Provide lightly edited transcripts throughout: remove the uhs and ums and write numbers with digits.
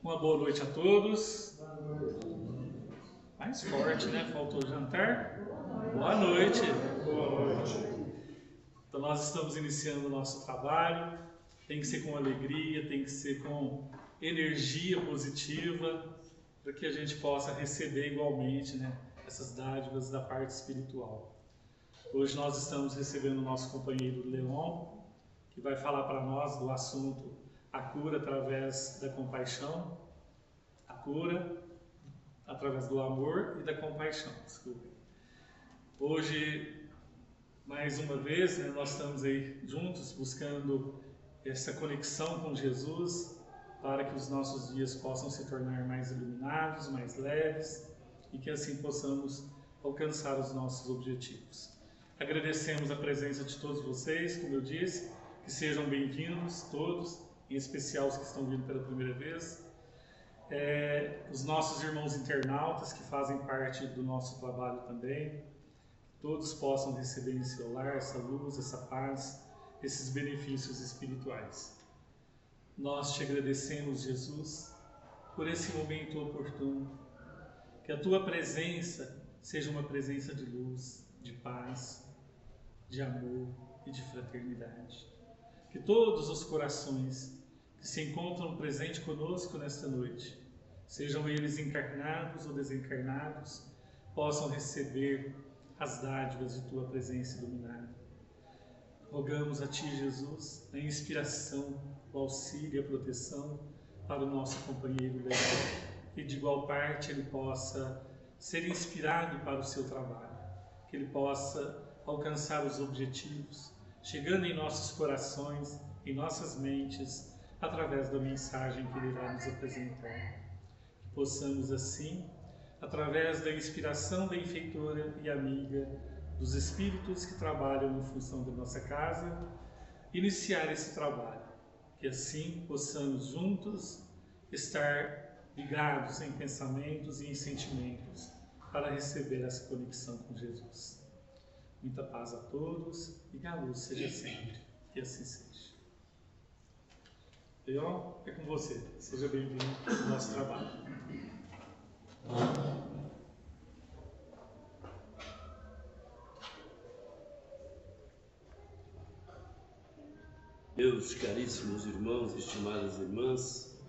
Uma boa noite a todos. Mais forte, né? Faltou jantar. Boa noite. Boa noite. Então nós estamos iniciando o nosso trabalho. Tem que ser com alegria, tem que ser com energia positiva, para que a gente possa receber igualmente, né, essas dádivas da parte espiritual. Hoje nós estamos recebendo o nosso companheiro Leon, que vai falar para nós do assunto a cura através da compaixão, a cura através do amor e da compaixão. Desculpe. Hoje, mais uma vez, né, nós estamos aí juntos buscando essa conexão com Jesus para que os nossos dias possam se tornar mais iluminados, mais leves e que assim possamos alcançar os nossos objetivos. Agradecemos a presença de todos vocês, como eu disse, que sejam bem-vindos todos, em especial os que estão vindo pela primeira vez. Os nossos irmãos internautas que fazem parte do nosso trabalho também, todos possam receber nesse lar essa luz, essa paz, esses benefícios espirituais. Nós te agradecemos, Jesus, por esse momento oportuno, que a tua presença seja uma presença de luz, de paz, de amor e de fraternidade. Que todos os corações que se encontram presentes conosco nesta noite, sejam eles encarnados ou desencarnados, possam receber as dádivas de tua presença iluminada. Rogamos a ti, Jesus, a inspiração, o auxílio e a proteção para o nosso companheiro Leão, que de igual parte ele possa ser inspirado para o seu trabalho, que ele possa alcançar os objetivos, chegando em nossos corações, em nossas mentes, através da mensagem que ele irá nos apresentar. Que possamos assim, através da inspiração benfeitora e amiga dos espíritos que trabalham em função da nossa casa, iniciar esse trabalho. Que assim possamos juntos estar ligados em pensamentos e em sentimentos para receber essa conexão com Jesus. Muita paz a todos e que a luz seja sempre. Que assim seja. Leon, é com você. Seja bem-vindo ao nosso trabalho. Meus caríssimos irmãos, estimadas irmãs,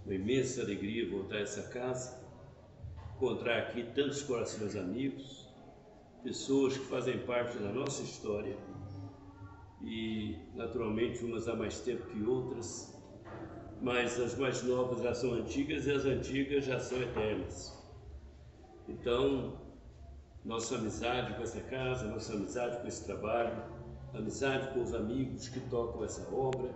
uma imensa alegria voltar a essa casa, encontrar aqui tantos corações amigos, pessoas que fazem parte da nossa história e, naturalmente, umas há mais tempo que outras, mas as mais novas já são antigas e as antigas já são eternas. Então, nossa amizade com essa casa, nossa amizade com esse trabalho, amizade com os amigos que tocam essa obra,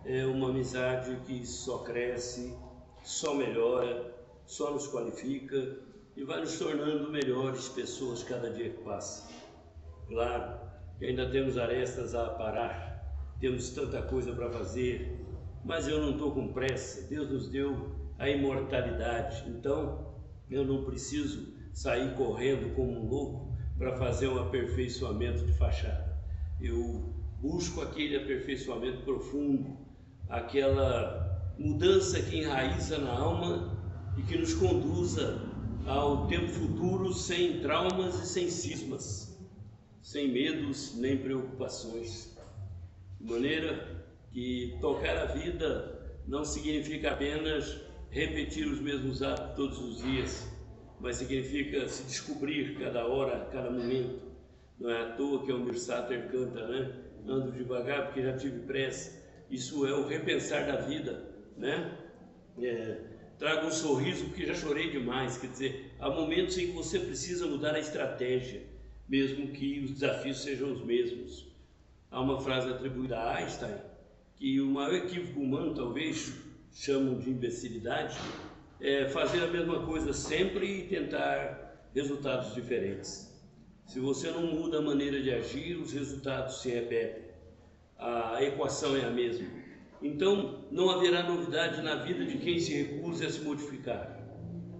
é uma amizade que só cresce, só melhora, só nos qualifica e vai nos tornando melhores pessoas cada dia que passa. Claro que ainda temos arestas a aparar, temos tanta coisa para fazer, mas eu não estou com pressa. Deus nos deu a imortalidade, então eu não preciso sair correndo como um louco para fazer um aperfeiçoamento de fachada. Eu busco aquele aperfeiçoamento profundo, aquela mudança que enraiza na alma e que nos conduza ao tempo futuro sem traumas e sem cismas, sem medos nem preocupações. De maneira que tocar a vida não significa apenas repetir os mesmos atos todos os dias, mas significa se descobrir cada hora, cada momento. Não é à toa que Almir Sater canta, né? Ando devagar porque já tive pressa. Isso é o repensar da vida, né? Trago um sorriso porque já chorei demais. Quer dizer, há momentos em que você precisa mudar a estratégia, mesmo que os desafios sejam os mesmos. Há uma frase atribuída a Einstein, que o maior equívoco humano, talvez chamam de imbecilidade, é fazer a mesma coisa sempre e tentar resultados diferentes. Se você não muda a maneira de agir, os resultados se repetem. A equação é a mesma. Então, não haverá novidade na vida de quem se recusa a se modificar.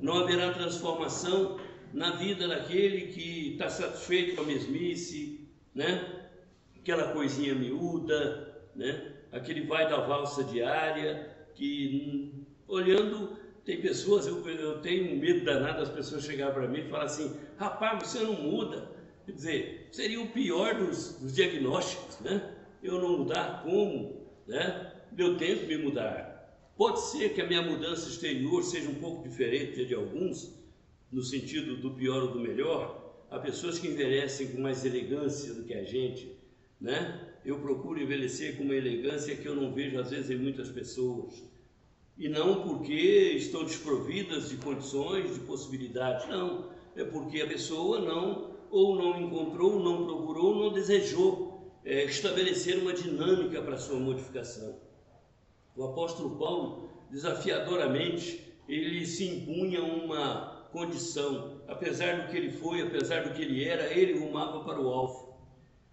Não haverá transformação na vida daquele que está satisfeito com a mesmice, né? Aquela coisinha miúda, né? Aquele vai da valsa diária, que olhando Tem pessoas, eu tenho um medo danado das pessoas chegarem para mim e falar assim: rapaz, você não muda. Quer dizer, seria o pior dos diagnósticos, né? Eu não mudar como, né? Eu tento me mudar. Pode ser que a minha mudança exterior seja um pouco diferente de alguns, no sentido do pior ou do melhor. Há pessoas que envelhecem com mais elegância do que a gente, né? Eu procuro envelhecer com uma elegância que eu não vejo às vezes em muitas pessoas. E não porque estão desprovidas de condições, de possibilidades, não. É porque a pessoa não encontrou, não procurou, não desejou estabelecer uma dinâmica para a sua modificação. O apóstolo Paulo, desafiadoramente, ele se impunha uma condição. Apesar do que ele foi, apesar do que ele era, ele rumava para o alvo.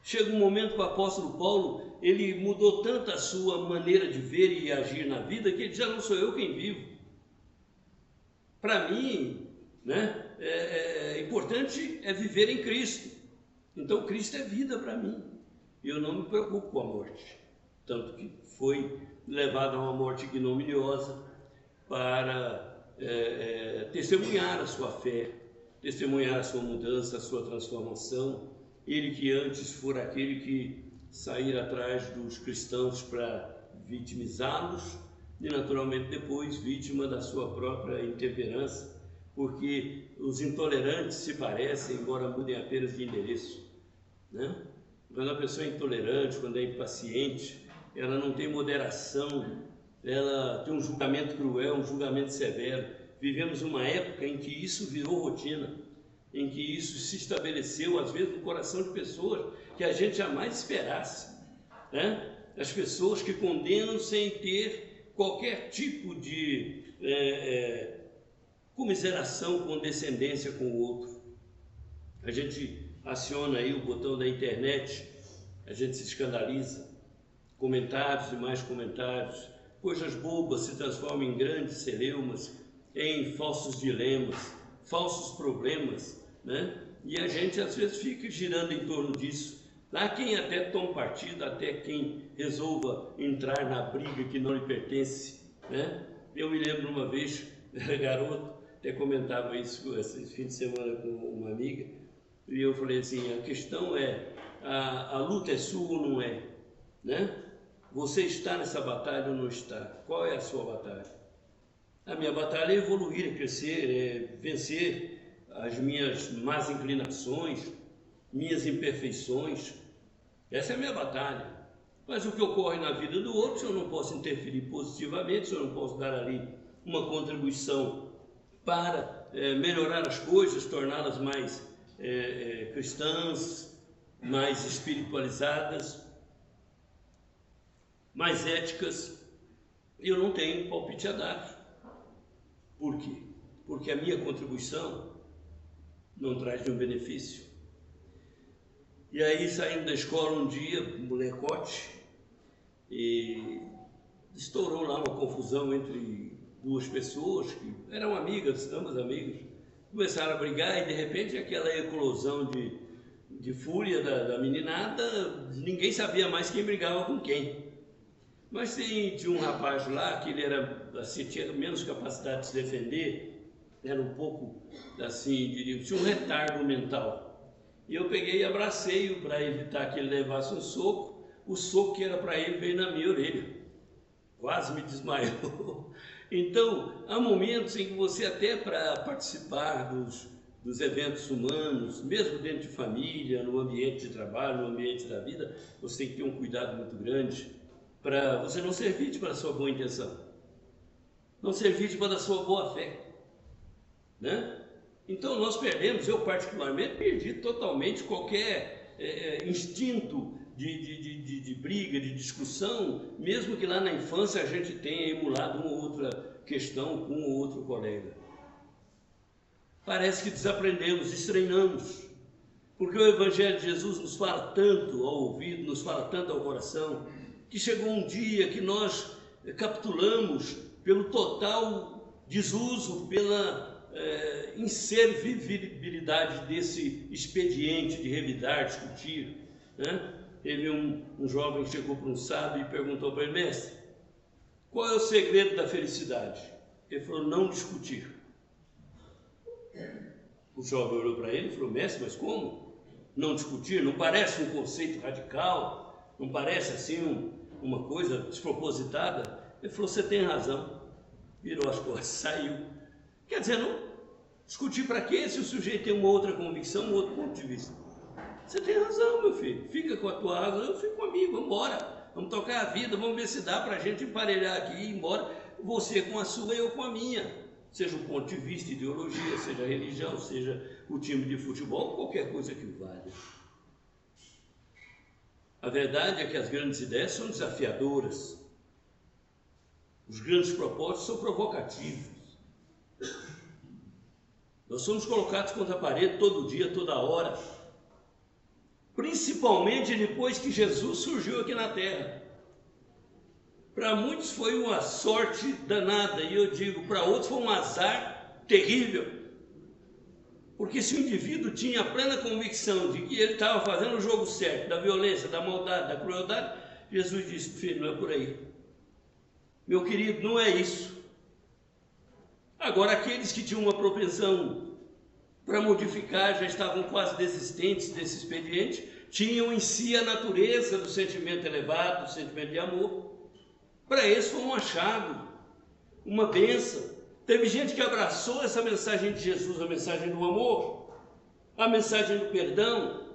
Chega um momento que o apóstolo Paulo, ele mudou tanto a sua maneira de ver e agir na vida, que ele já não sou eu quem vivo. Para mim, né, importante é viver em Cristo. Então Cristo é vida para mim. E eu não me preocupo com a morte. Tanto que foi levado a uma morte ignominiosa para testemunhar a sua fé, testemunhar a sua mudança, a sua transformação. Ele que antes fora aquele que saíra atrás dos cristãos para vitimizá-los e naturalmente depois vítima da sua própria intemperança, porque os intolerantes se parecem, embora mudem apenas de endereço, né? Quando a pessoa é intolerante, quando é impaciente, ela não tem moderação, ela tem um julgamento cruel, um julgamento severo. Vivemos uma época em que isso virou rotina, em que isso se estabeleceu, às vezes, no coração de pessoas que a gente jamais esperasse, né? As pessoas que condenam sem ter qualquer tipo de comiseração, condescendência com o outro. A gente aciona aí o botão da internet, a gente se escandaliza, comentários e mais comentários, coisas bobas se transformam em grandes celeumas, em falsos dilemas, falsos problemas, né? E a gente às vezes fica girando em torno disso. Há quem até tome partido, até quem resolva entrar na briga que não lhe pertence, né? Eu me lembro uma vez, era garoto, até comentava isso esse fim de semana com uma amiga, e eu falei assim: a questão é, a luta é sua ou não é, né? Você está nessa batalha ou não está? Qual é a sua batalha? A minha batalha é evoluir, é crescer, é vencer as minhas más inclinações, minhas imperfeições. Essa é a minha batalha. Mas o que ocorre na vida do outro, se eu não posso interferir positivamente, se eu não posso dar ali uma contribuição para melhorar as coisas, torná-las mais cristãs, mais espiritualizadas, mais éticas, eu não tenho palpite a dar. Por quê? Porque a minha contribuição não traz nenhum benefício. E aí, saindo da escola um dia, molecote, e estourou lá uma confusão entre duas pessoas que eram amigas, ambas amigas, começaram a brigar e de repente aquela eclosão de fúria da meninada, ninguém sabia mais quem brigava com quem. Mas tinha um rapaz lá que ele era, assim, tinha menos capacidade de se defender, era um pouco, assim, diria, tinha um retardo mental. E eu peguei e abracei-o para evitar que ele levasse um soco. O soco que era para ele veio na minha orelha, quase me desmaiou. Então, há momentos em que você, até para participar dos eventos humanos, mesmo dentro de família, no ambiente de trabalho, no ambiente da vida, você tem que ter um cuidado muito grande para você não ser vítima da sua boa intenção, não ser vítima da sua boa fé, né? Então nós perdemos, eu particularmente perdi totalmente qualquer instinto de briga, de discussão, mesmo que lá na infância a gente tenha emulado uma outra questão com um outro colega. Parece que desaprendemos, estranhamos, porque o Evangelho de Jesus nos fala tanto ao ouvido, nos fala tanto ao coração, que chegou um dia que nós capitulamos pelo total desuso, pela inservibilidade desse expediente de revidar, discutir, né? Teve um jovem que chegou para um sábio e perguntou para ele: mestre, qual é o segredo da felicidade? Ele falou, não discutir. O jovem olhou para ele e falou, mestre, mas como? Não discutir? Não parece um conceito radical? Não parece assim uma coisa despropositada? Ele falou, você tem razão. Virou as costas, saiu. Quer dizer, não discutir para quê se o sujeito tem uma outra convicção, um outro ponto de vista? Você tem razão, meu filho. Fica com a tua razão, eu fico comigo, vamos embora. Vamos tocar a vida, vamos ver se dá para a gente emparelhar aqui e ir embora. Você com a sua e eu com a minha. Seja o ponto de vista, ideologia, seja a religião, seja o time de futebol, qualquer coisa que valha. A verdade é que as grandes ideias são desafiadoras. Os grandes propósitos são provocativos. Nós somos colocados contra a parede todo dia, toda hora. Principalmente depois que Jesus surgiu aqui na Terra. Para muitos foi uma sorte danada, e eu digo, para outros foi um azar terrível. Porque se o indivíduo tinha a plena convicção de que ele estava fazendo o jogo certo, da violência, da maldade, da crueldade, Jesus disse, filho, não é por aí. Meu querido, não é isso. Agora, aqueles que tinham uma propensão para modificar, já estavam quase desistentes desse expediente, tinham em si a natureza do sentimento elevado, do sentimento de amor. Para eles foi um achado, uma bênção. Teve gente que abraçou essa mensagem de Jesus, a mensagem do amor, a mensagem do perdão,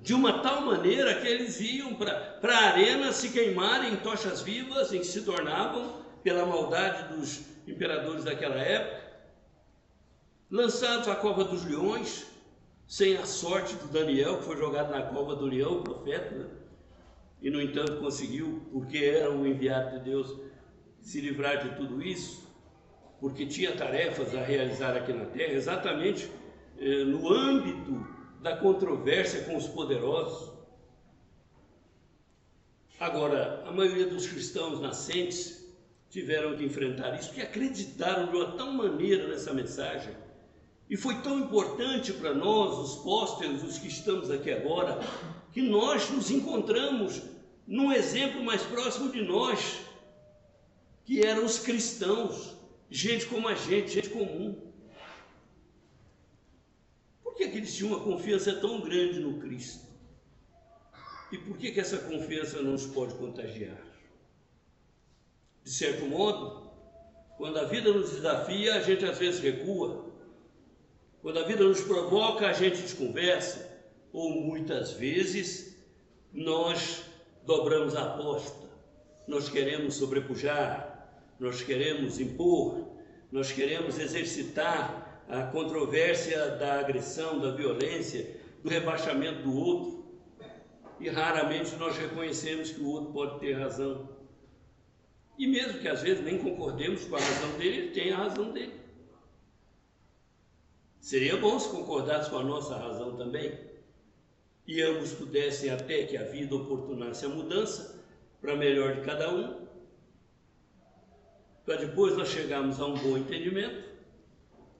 de uma tal maneira que eles iam para a arena se queimarem em tochas vivas, em que se tornavam, pela maldade dos imperadores daquela época, lançados à cova dos leões, sem a sorte do Daniel, que foi jogado na cova do leão, o profeta, né? E no entanto conseguiu, porque era um enviado de Deus, se livrar de tudo isso, porque tinha tarefas a realizar aqui na terra, exatamente no âmbito da controvérsia com os poderosos. Agora, a maioria dos cristãos nascentes tiveram que enfrentar isso, porque acreditaram de uma tal maneira nessa mensagem, e foi tão importante para nós, os pósteros, os que estamos aqui agora, que nós nos encontramos num exemplo mais próximo de nós, que eram os cristãos, gente como a gente comum. Por que eles tinham uma confiança tão grande no Cristo? E por que essa confiança não nos pode contagiar? De certo modo, quando a vida nos desafia, a gente às vezes recua. Quando a vida nos provoca, a gente desconversa. Ou muitas vezes, nós dobramos a aposta. Nós queremos sobrepujar, nós queremos impor, nós queremos exercitar a controvérsia da agressão, da violência, do rebaixamento do outro. E raramente nós reconhecemos que o outro pode ter razão. E mesmo que às vezes nem concordemos com a razão dele, ele tem a razão dele. Seria bom se concordasse com a nossa razão também, e ambos pudessem até que a vida oportunasse a mudança para melhor de cada um, para depois nós chegarmos a um bom entendimento,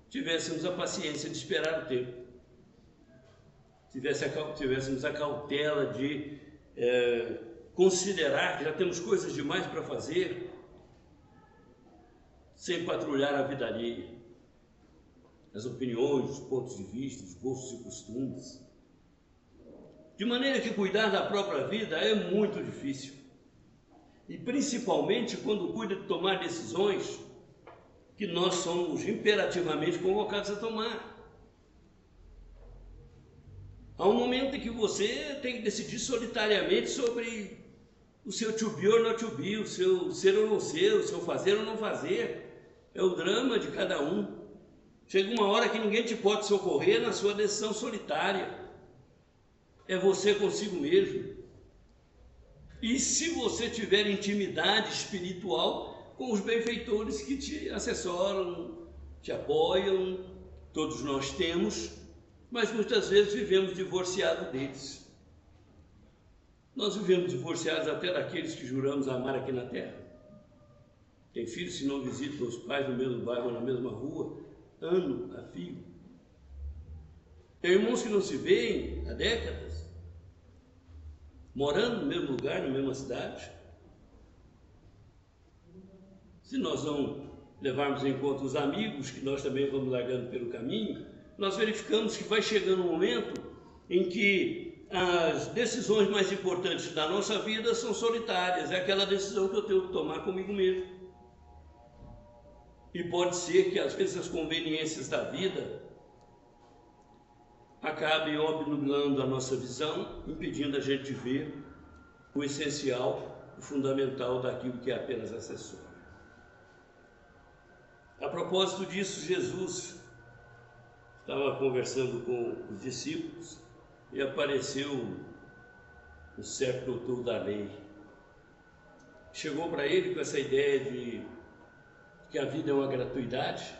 tivéssemos a paciência de esperar o tempo, tivéssemos a cautela de considerar que já temos coisas demais para fazer, sem patrulhar a vida alheia, as opiniões, os pontos de vista, os gostos e costumes. De maneira que cuidar da própria vida é muito difícil. E principalmente quando cuida de tomar decisões que nós somos imperativamente convocados a tomar. Há um momento em que você tem que decidir solitariamente sobre o seu to be or not to be, o seu ser ou não ser, o seu fazer ou não fazer. É o drama de cada um. Chega uma hora que ninguém te pode socorrer na sua decisão solitária. É você consigo mesmo. E se você tiver intimidade espiritual com os benfeitores que te assessoram, te apoiam, todos nós temos, mas muitas vezes vivemos divorciados deles. Nós vivemos divorciados até daqueles que juramos amar aqui na terra. Tem filhos que não visitam os pais no mesmo bairro ou na mesma rua, ano a fio. Tem irmãos que não se veem há décadas, morando no mesmo lugar, na mesma cidade. Se nós não levarmos em conta os amigos, que nós também vamos largando pelo caminho, nós verificamos que vai chegando um momento em que as decisões mais importantes da nossa vida são solitárias, é aquela decisão que eu tenho que tomar comigo mesmo. E pode ser que às vezes as conveniências da vida acabem obnubilando a nossa visão, impedindo a gente de ver o essencial, o fundamental daquilo que é apenas acessório. A propósito disso, Jesus estava conversando com os discípulos e apareceu um certo doutor da lei. Chegou para ele com essa ideia de que a vida é uma gratuidade.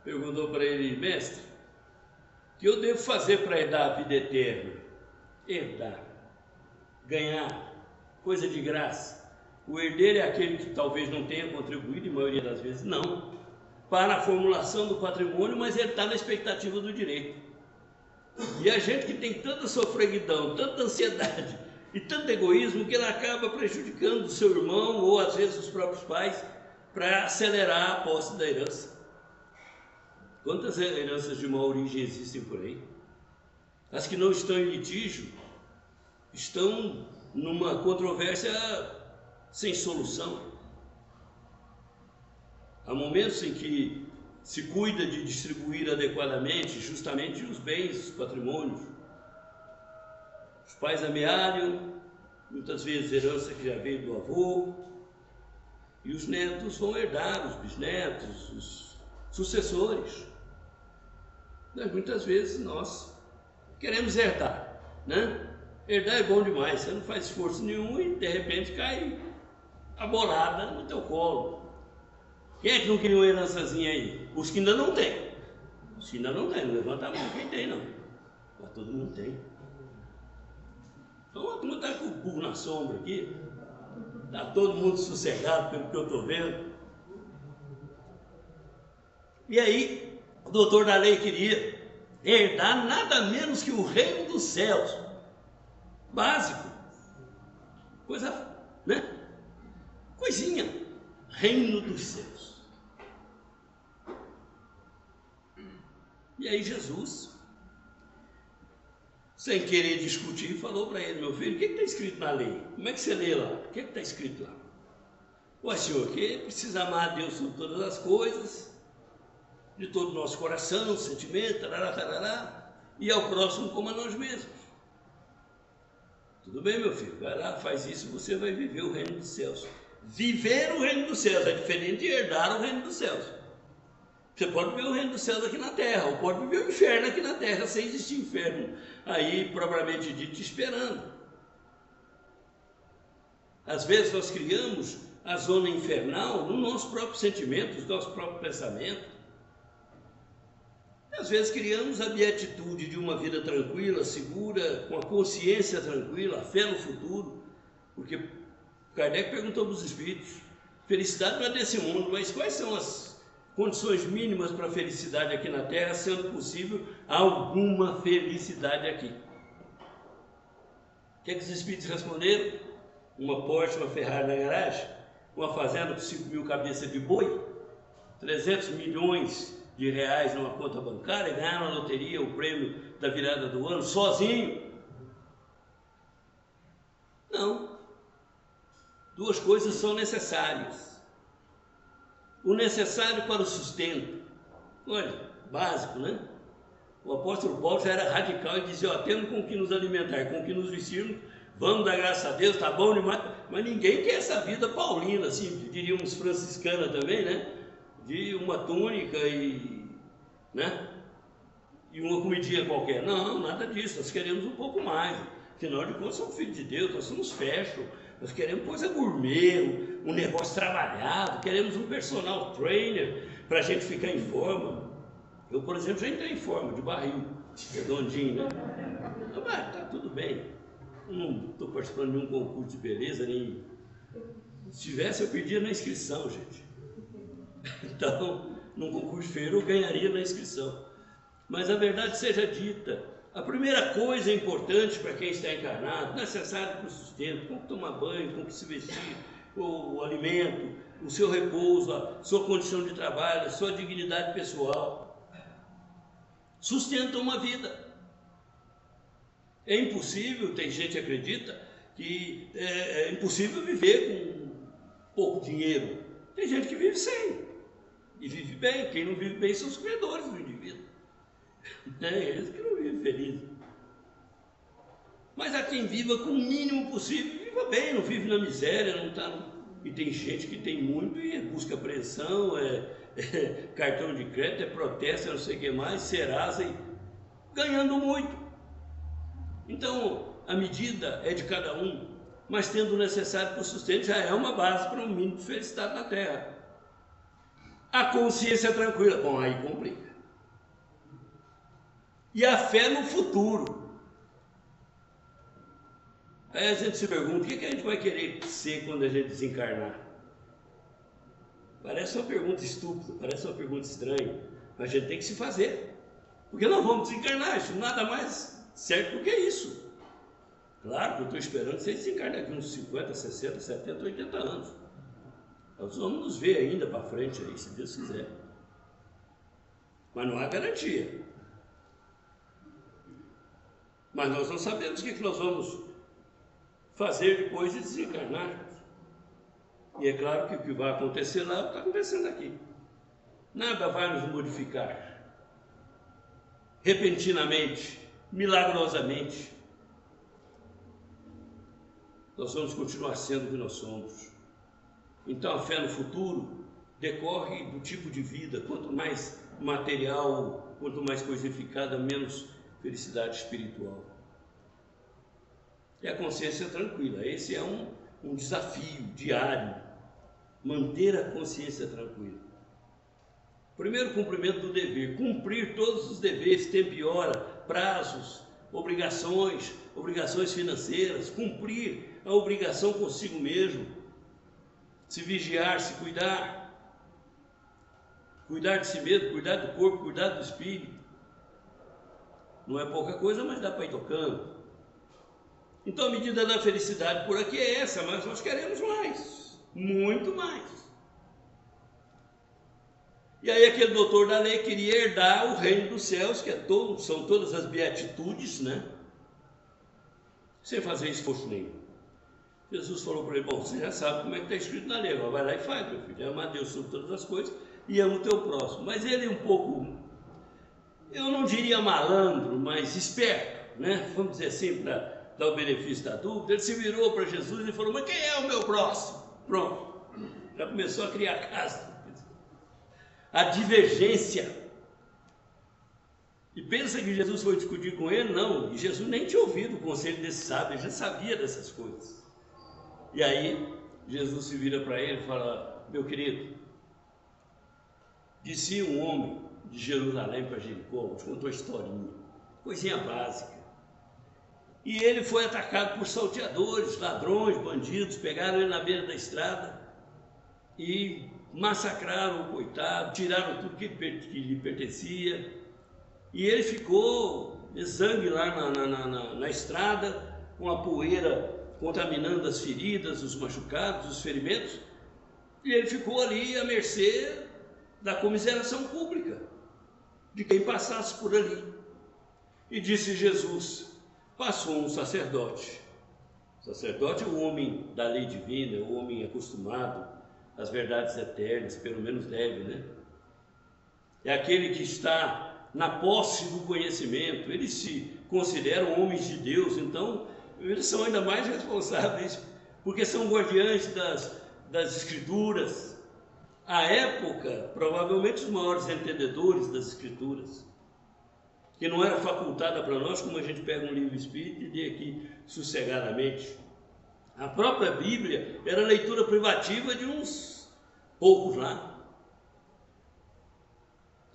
Perguntou para ele: mestre, o que eu devo fazer para herdar a vida eterna? Herdar, ganhar, coisa de graça. O herdeiro é aquele que talvez não tenha contribuído, em maioria das vezes não, para a formulação do patrimônio, mas ele está na expectativa do direito. E a gente que tem tanta sofreguidão, tanta ansiedade e tanto egoísmo, que ele acaba prejudicando o seu irmão ou às vezes os próprios pais para acelerar a posse da herança. Quantas heranças de má origem existem por aí? As que não estão em litígio estão numa controvérsia sem solução. Há momentos em que se cuida de distribuir adequadamente, justamente os bens, os patrimônios. Os pais amealham, muitas vezes herança que já veio do avô, e os netos vão herdar, os bisnetos, os sucessores. Mas muitas vezes nós queremos herdar, né? Herdar é bom demais, você não faz esforço nenhum e de repente cai a bolada no teu colo. Quem é que não queria uma herançazinha aí? Os que ainda não têm. Os que ainda não têm, não levanta a mão quem tem não. Mas todo mundo tem. Então a turma está com o burro na sombra aqui. Está todo mundo sossegado pelo que eu estou vendo. E aí, o doutor da lei queria herdar nada menos que o reino dos céus. Básico. Coisa, né? Coisinha. Reino dos céus. E aí Jesus, sem querer discutir, falou para ele: meu filho, o que está escrito na lei? Como é que você lê lá? O que está escrito lá? Ué, senhor, que precisa amar a Deus sobre todas as coisas, de todo o nosso coração, sentimento, tarará, tarará, e ao próximo como a nós mesmos. Tudo bem, meu filho, vai lá, faz isso, você vai viver o reino dos céus. Viver o reino dos céus é diferente de herdar o reino dos céus. Você pode viver o reino dos céus aqui na terra, ou pode viver o inferno aqui na terra, sem existir inferno aí propriamente dito esperando. Às vezes nós criamos a zona infernal no nosso próprio sentimento, no nosso próprio pensamento. Às vezes criamos a beatitude de uma vida tranquila, segura, com a consciência tranquila, a fé no futuro, porque Kardec perguntou para os espíritos: felicidade não é desse mundo, mas quais são as condições mínimas para a felicidade aqui na Terra, sendo possível alguma felicidade aqui? O que é que os espíritos responderam? Uma Porsche, uma Ferrari na garagem, uma fazenda com 5.000 cabeças de boi, 300 milhões de reais numa conta bancária, e ganhar na loteria o prêmio da virada do ano sozinho? Não. Duas coisas são necessárias. O necessário para o sustento, olha, básico, né? O apóstolo Paulo já era radical e dizia: ó, temos com o que nos alimentar, com o que nos vestirmos, vamos dar graças a Deus, tá bom demais. Mas ninguém quer essa vida paulina, assim, diríamos franciscana também, né? De uma túnica e, né? E uma comidinha qualquer. Não, nada disso, nós queremos um pouco mais. Afinal de contas, somos filhos de Deus, nós somos fashion. Nós queremos coisa gourmet, um negócio trabalhado, queremos um personal trainer para a gente ficar em forma. Eu, por exemplo, já entrei em forma, de barril, redondinho, né? Mas tá tudo bem. Eu não estou participando de nenhum concurso de beleza, nem... Se tivesse, eu perdia na inscrição, gente. Então, num concurso feio, eu ganharia na inscrição. Mas a verdade seja dita, a primeira coisa importante para quem está encarnado, necessário para o sustento, como tomar banho, como se vestir, o alimento, o seu repouso, a sua condição de trabalho, a sua dignidade pessoal. Sustenta uma vida. É impossível, tem gente que acredita que é impossível viver com pouco dinheiro. Tem gente que vive sem e vive bem. Quem não vive bem são os credores do indivíduo. Eles que não vivem felizes. Mas há quem viva com o mínimo possível, viva bem, não vive na miséria, não está. E tem gente que tem muito e busca apreensão, cartão de crédito, protesto, não sei o que mais, Serasa, ganhando muito. Então, a medida é de cada um, mas tendo o necessário para o sustento já é uma base para um mínimo de felicidade na Terra. A consciência é tranquila, bom, aí complica. E a fé no futuro. Aí a gente se pergunta, o que a gente vai querer ser quando a gente desencarnar? Parece uma pergunta estúpida, parece uma pergunta estranha, mas a gente tem que se fazer. Porque nós vamos desencarnar, isso nada mais certo do que isso. Claro que eu estou esperando que vocês desencarnem aqui uns 50, 60, 70, 80 anos. Nós vamos nos ver ainda para frente aí, se Deus quiser. Mas não há garantia. Mas nós não sabemos o que nós vamos fazer depois de desencarnar. E é claro que o que vai acontecer lá está acontecendo aqui. Nada vai nos modificar repentinamente, milagrosamente. Nós vamos continuar sendo o que nós somos. Então a fé no futuro decorre do tipo de vida. Quanto mais material, quanto mais coisificada, menos felicidade espiritual. E a consciência tranquila. Esse é um desafio diário. Manter a consciência tranquila. Primeiro, cumprimento do dever. Cumprir todos os deveres, tempo e hora, prazos, obrigações financeiras. Cumprir a obrigação consigo mesmo. Se vigiar, se cuidar. Cuidar de si mesmo, cuidar do corpo, cuidar do espírito. Não é pouca coisa, mas dá para ir tocando. Então a medida da felicidade por aqui é essa, mas nós queremos mais, muito mais. E aí aquele doutor da lei queria herdar o reino dos céus, que são todas as beatitudes, né? Sem fazer esforço nenhum. Jesus falou para ele, bom, você já sabe como é que está escrito na lei, agora vai lá e faz, meu filho, ama a Deus sobre todas as coisas e ama o teu próximo. Mas ele é um pouco, eu não diria malandro, mas esperto, né? Vamos dizer assim, para dar o benefício da dúvida. Ele se virou para Jesus e falou, mas quem é o meu próximo? Pronto, já começou a criar casa. A divergência. E pensa que Jesus foi discutir com ele? Não, e Jesus nem tinha ouvido o conselho desse sábio, ele já sabia dessas coisas. E aí Jesus se vira para ele e fala, meu querido, disse um homem de Jerusalém para Jericó, te contou a historinha, coisinha básica. E ele foi atacado por salteadores, ladrões, bandidos, pegaram ele na beira da estrada e massacraram o coitado, tiraram tudo que lhe pertencia. E ele ficou exangue lá na estrada, com a poeira contaminando as feridas, os machucados, os ferimentos. E ele ficou ali à mercê da comiseração pública, de quem passasse por ali. E disse Jesus, passou um sacerdote. O sacerdote é o homem da lei divina, é o homem acostumado às verdades eternas, pelo menos deve, né? É aquele que está na posse do conhecimento, eles se consideram homens de Deus, então eles são ainda mais responsáveis, porque são guardiães das Escrituras. À época, provavelmente os maiores entendedores das Escrituras, que não era facultada para nós, como a gente pega um livro espírita e lê aqui sossegadamente. A própria Bíblia era leitura privativa de uns poucos lá.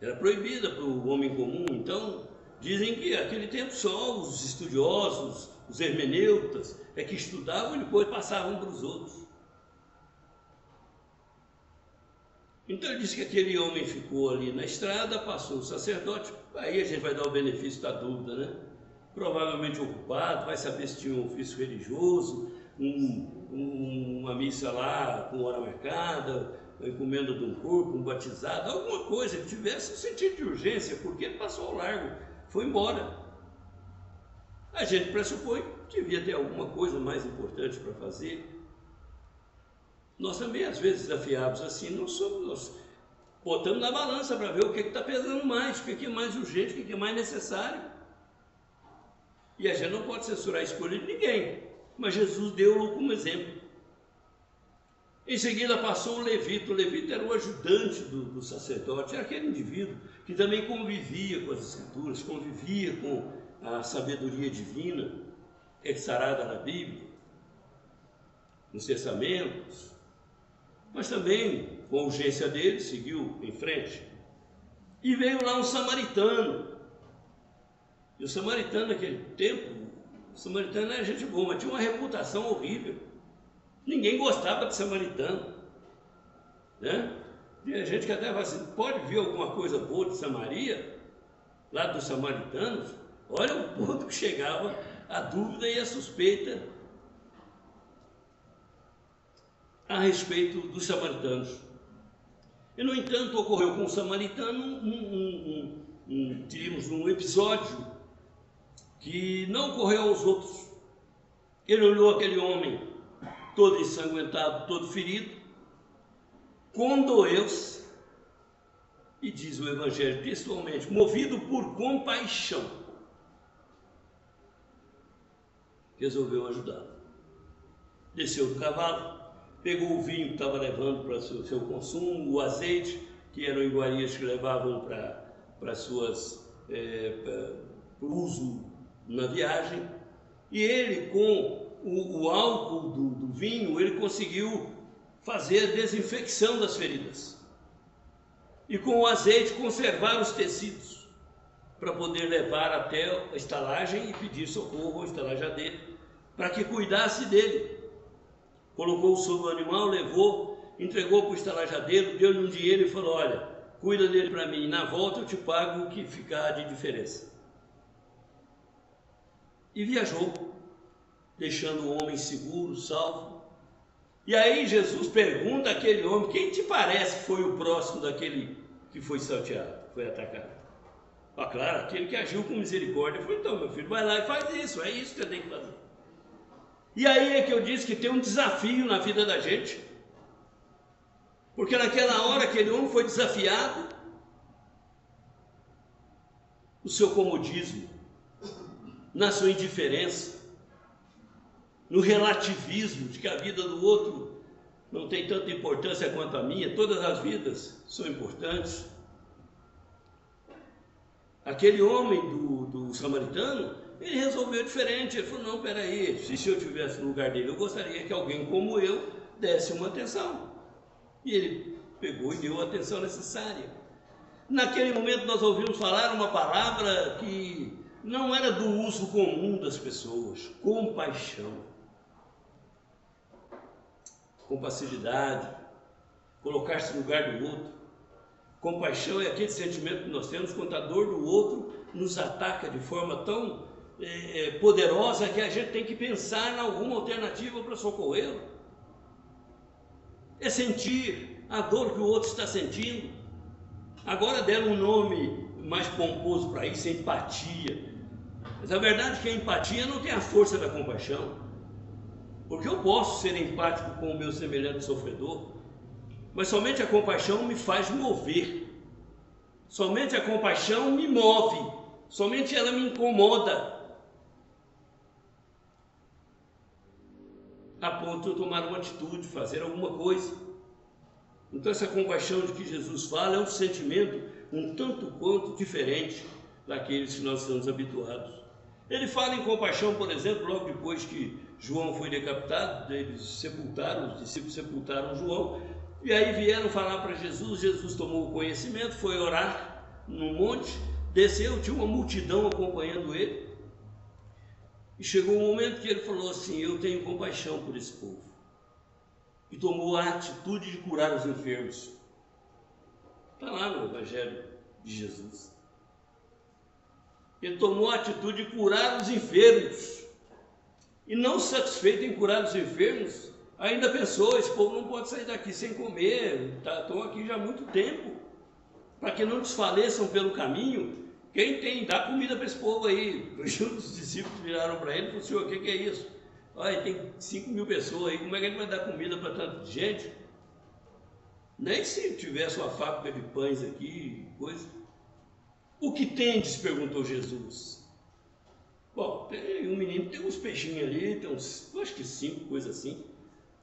Era proibida para o homem comum. Então, dizem que naquele tempo só os estudiosos, os hermeneutas, é que estudavam e depois passavam para os outros. Então ele disse que aquele homem ficou ali na estrada, passou o sacerdote, aí a gente vai dar o benefício da dúvida, né? Provavelmente ocupado, vai saber se tinha um ofício religioso, um uma missa lá com hora marcada, uma encomenda de um corpo, um batizado, alguma coisa que tivesse um sentido de urgência, porque ele passou ao largo, foi embora. A gente pressupõe que devia ter alguma coisa mais importante para fazer. Nós também, às vezes, desafiados assim, nós botamos na balança para ver o que está pesando mais, o que é mais urgente, o que é mais necessário. E a gente não pode censurar a escolha de ninguém, mas Jesus deu-o como exemplo. Em seguida passou o levita era o ajudante do sacerdote, era aquele indivíduo que também convivia com as escrituras, convivia com a sabedoria divina, exarada na Bíblia, nos testamentos, mas também, com a urgência dele, seguiu em frente. E veio lá um samaritano. E o samaritano, naquele tempo, o samaritano era gente boa, mas tinha uma reputação horrível. Ninguém gostava de samaritano, né? Tinha gente que até falava assim, pode vir alguma coisa boa de Samaria, lá dos samaritanos? Olha o ponto que chegava a dúvida e a suspeita a respeito dos samaritanos. E, no entanto, ocorreu com o samaritano tínhamos um episódio que não ocorreu aos outros. Ele olhou aquele homem todo ensanguentado, todo ferido, condoeu-se e diz o Evangelho textualmente, movido por compaixão, resolveu ajudá-lo. Desceu do cavalo, pegou o vinho que estava levando para o seu consumo, o azeite, que eram iguarias que levavam para suas para uso na viagem, e ele, com o álcool do vinho, ele conseguiu fazer a desinfecção das feridas, e com o azeite conservar os tecidos, para poder levar até a estalagem e pedir socorro ao estalajadeiro, para que cuidasse dele. Colocou sobre o animal, levou, entregou para o estalajadeiro, deu-lhe um dinheiro e falou, olha, cuida dele para mim, na volta eu te pago o que ficar de diferença. E viajou, deixando o homem seguro, salvo. E aí Jesus pergunta àquele homem, quem te parece que foi o próximo daquele que foi salteado, foi atacado? Ah, claro, aquele que agiu com misericórdia. Foi, então, meu filho, vai lá e faz isso, é isso que eu tenho que fazer. E aí é que eu disse que tem um desafio na vida da gente, porque naquela hora aquele homem foi desafiado, o seu comodismo, na sua indiferença, no relativismo de que a vida do outro não tem tanta importância quanto a minha, todas as vidas são importantes. Aquele homem do samaritano, ele resolveu diferente, ele falou, não, peraí, se eu estivesse no lugar dele, eu gostaria que alguém como eu desse uma atenção. E ele pegou e deu a atenção necessária. Naquele momento nós ouvimos falar uma palavra que não era do uso comum das pessoas, compaixão. Compassividade, colocar-se no lugar do outro. Compaixão é aquele sentimento que nós temos quando a dor do outro nos ataca de forma tão poderosa que a gente tem que pensar em alguma alternativa para socorrê-lo. É sentir a dor que o outro está sentindo. Agora deram um nome mais pomposo para isso, empatia. Mas a verdade é que a empatia não tem a força da compaixão. Porque eu posso ser empático com o meu semelhante sofredor, mas somente a compaixão me faz mover. Somente a compaixão me move. Somente ela me incomoda, a ponto de eu tomar uma atitude, fazer alguma coisa. Então essa compaixão de que Jesus fala é um sentimento um tanto quanto diferente daqueles que nós estamos habituados. Ele fala em compaixão, por exemplo, logo depois que João foi decapitado, eles sepultaram, os discípulos sepultaram João, e aí vieram falar para Jesus, Jesus tomou o conhecimento, foi orar no monte, desceu, tinha uma multidão acompanhando ele, e chegou um momento que ele falou assim, eu tenho compaixão por esse povo, e tomou a atitude de curar os enfermos. Está lá no Evangelho de Jesus. Ele tomou a atitude de curar os enfermos, e não satisfeito em curar os enfermos, ainda pensou, esse povo não pode sair daqui sem comer, estão aqui já há muito tempo, para que não desfaleçam pelo caminho. Quem tem, dá comida para esse povo aí. Os discípulos viraram para ele e falaram: Senhor, o que é isso? Olha, tem 5.000 pessoas aí, como é que ele vai dar comida para tanta gente? Nem se tivesse uma fábrica de pães aqui, coisa. O que tendes? Perguntou Jesus. Bom, tem um menino, tem uns peixinhos ali, tem uns, acho que 5, coisa assim.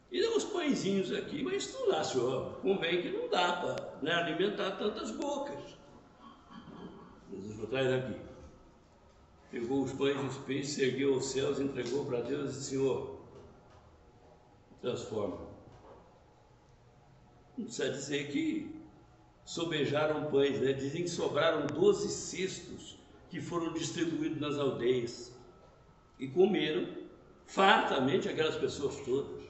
E tem uns pãezinhos aqui, mas não dá, senhor. Convém que não dá para, né, alimentar tantas bocas. Jesus foi atrás daqui. Pegou os pães e os peixes, ergueu aos céus, entregou para Deus e disse: Senhor, transforma. Não precisa dizer que sobejaram pães, né? Dizem que sobraram 12 cestos que foram distribuídos nas aldeias e comeram fartamente aquelas pessoas todas.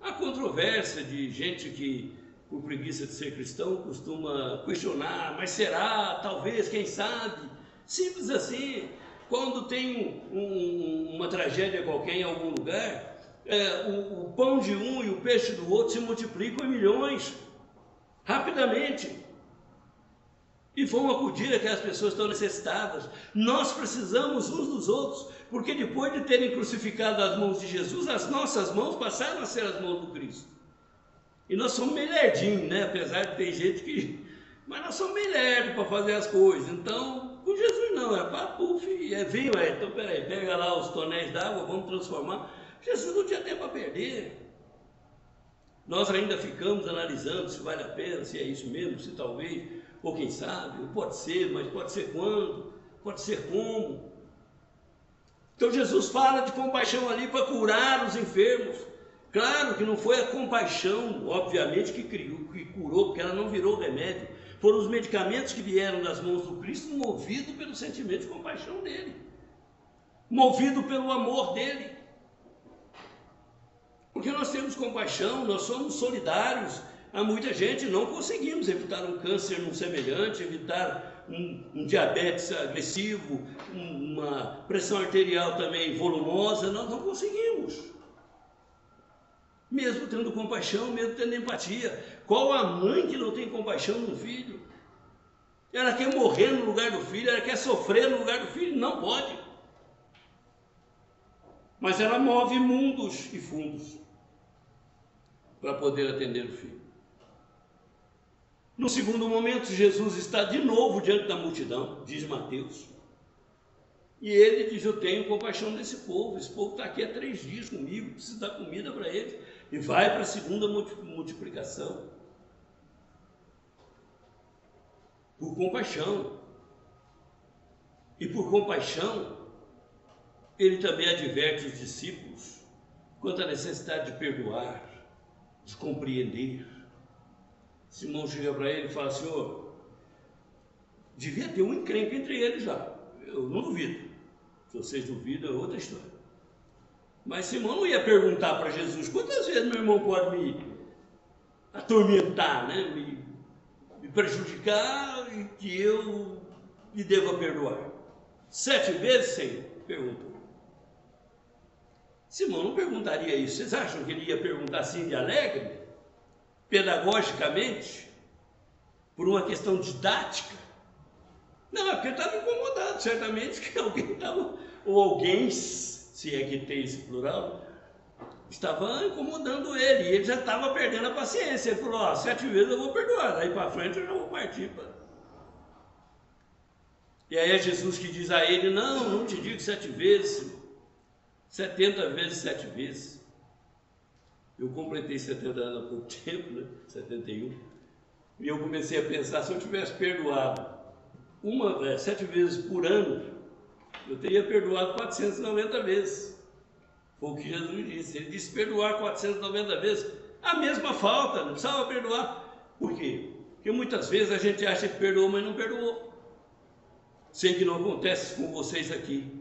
Há controvérsia de gente que, por preguiça de ser cristão, costuma questionar: mas será, talvez, quem sabe? Simples assim. Quando tem uma tragédia qualquer em algum lugar, o pão de um e o peixe do outro se multiplicam em milhões, rapidamente, e vão acudir aquelas pessoas que estão necessitadas. Nós precisamos uns dos outros, porque depois de terem crucificado as mãos de Jesus, as nossas mãos passaram a ser as mãos do Cristo. E nós somos meio lerdinhos, né? Apesar de ter gente que... Mas nós somos meio lerdos para fazer as coisas. Então, com Jesus não, é pá, puf, é vinho, então peraí, pega lá os tonéis d'água, vamos transformar. Jesus não tinha tempo a perder. Nós ainda ficamos analisando se vale a pena, se é isso mesmo, se talvez, ou quem sabe, ou pode ser, mas pode ser quando, pode ser como. Então Jesus fala de compaixão ali para curar os enfermos. Claro que não foi a compaixão, obviamente, que curou, porque ela não virou remédio. Foram os medicamentos que vieram das mãos do Cristo, movido pelo sentimento de compaixão dele, movido pelo amor dele. Porque nós temos compaixão, nós somos solidários. Há muita gente, não conseguimos evitar um câncer num semelhante, evitar um diabetes agressivo, uma pressão arterial também volumosa, nós não conseguimos. Mesmo tendo compaixão, mesmo tendo empatia. Qual a mãe que não tem compaixão no filho? Ela quer morrer no lugar do filho, ela quer sofrer no lugar do filho, não pode. Mas ela move mundos e fundos para poder atender o filho. No segundo momento, Jesus está de novo diante da multidão, diz Mateus. E ele diz: eu tenho compaixão desse povo, esse povo está aqui há 3 dias comigo, preciso dar comida para eles. E vai para a segunda multiplicação. Por compaixão. E por compaixão, ele também adverte os discípulos quanto à necessidade de perdoar, de compreender. Simão chega para ele e fala: Senhor, devia ter um encrenca entre eles já. Eu não duvido. Se vocês duvidam, é outra história. Mas Simão não ia perguntar para Jesus: quantas vezes meu irmão pode me atormentar, né? me prejudicar e que eu lhe deva perdoar? 7 vezes, Senhor? Perguntou. Simão não perguntaria isso. Vocês acham que ele ia perguntar assim de alegre? Pedagogicamente? Por uma questão didática? Não, é porque ele estava incomodado, certamente, que alguém estava, ou alguém, se é que tem esse plural, estava incomodando ele, e ele já estava perdendo a paciência. Ele falou: 7 vezes eu vou perdoar, daí para frente eu já vou partir. E aí é Jesus que diz a ele: não te digo 7 vezes, 70 vezes 7 vezes. Eu completei 70 anos há pouco tempo, né? 71, e eu comecei a pensar: se eu tivesse perdoado 7 vezes por ano, eu teria perdoado 490 vezes. Foi o que Jesus disse. Ele disse perdoar 490 vezes a mesma falta, não precisava perdoar. Por quê? Porque muitas vezes a gente acha que perdoou, mas não perdoou. Sei que não acontece com vocês aqui.